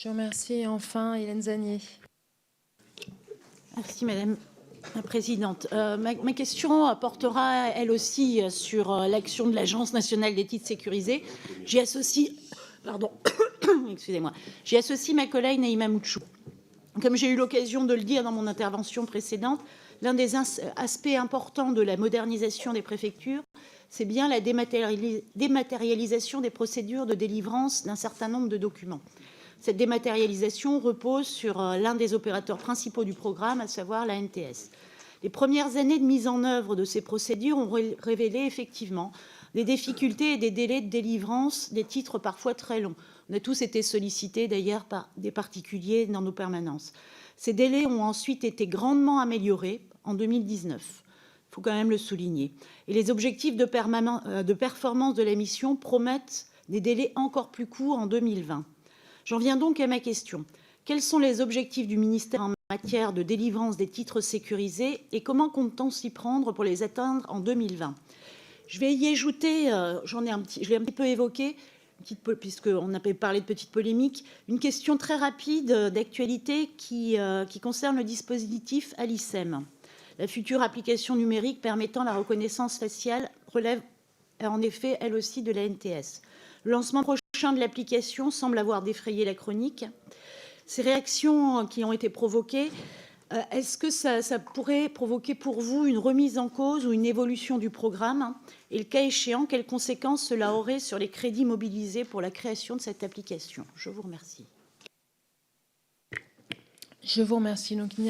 Je vous remercie. Enfin, Hélène Zannier. Merci Madame la Présidente. Ma question portera elle aussi sur l'action de l'Agence nationale des titres sécurisés. J'y associe, excusez-moi, j'y associe ma collègue Naïma Mouchou. Comme j'ai eu l'occasion de le dire dans mon intervention précédente, l'un des aspects importants de la modernisation des préfectures, c'est bien la dématérialisation des procédures de délivrance d'un certain nombre de documents. Cette dématérialisation repose sur l'un des opérateurs principaux du programme, à savoir la NTS. Les premières années de mise en œuvre de ces procédures ont révélé effectivement des difficultés et des délais de délivrance des titres parfois très longs. On a tous été sollicités d'ailleurs par des particuliers dans nos permanences. Ces délais ont ensuite été grandement améliorés en 2019. Il faut quand même le souligner. Et les objectifs de performance de la mission promettent des délais encore plus courts en 2020. J'en viens donc à ma question. Quels sont les objectifs du ministère en matière de délivrance des titres sécurisés et comment compte-t-on s'y prendre pour les atteindre en 2020 ? Je vais y ajouter, je l'ai un petit peu évoqué, puisqu'on a parlé de petite polémique, une question très rapide d'actualité qui concerne le dispositif ALICEM. La future application numérique permettant la reconnaissance faciale relève en effet, elle aussi, de la NTS. Le lancement prochain de l'application semble avoir défrayé la chronique. Ces réactions qui ont été provoquées, est-ce que ça pourrait provoquer pour vous une remise en cause ou une évolution du programme? Et le cas échéant, quelles conséquences cela aurait sur les crédits mobilisés pour la création de cette application? Je vous remercie. Je vous remercie. Donc, il n'y a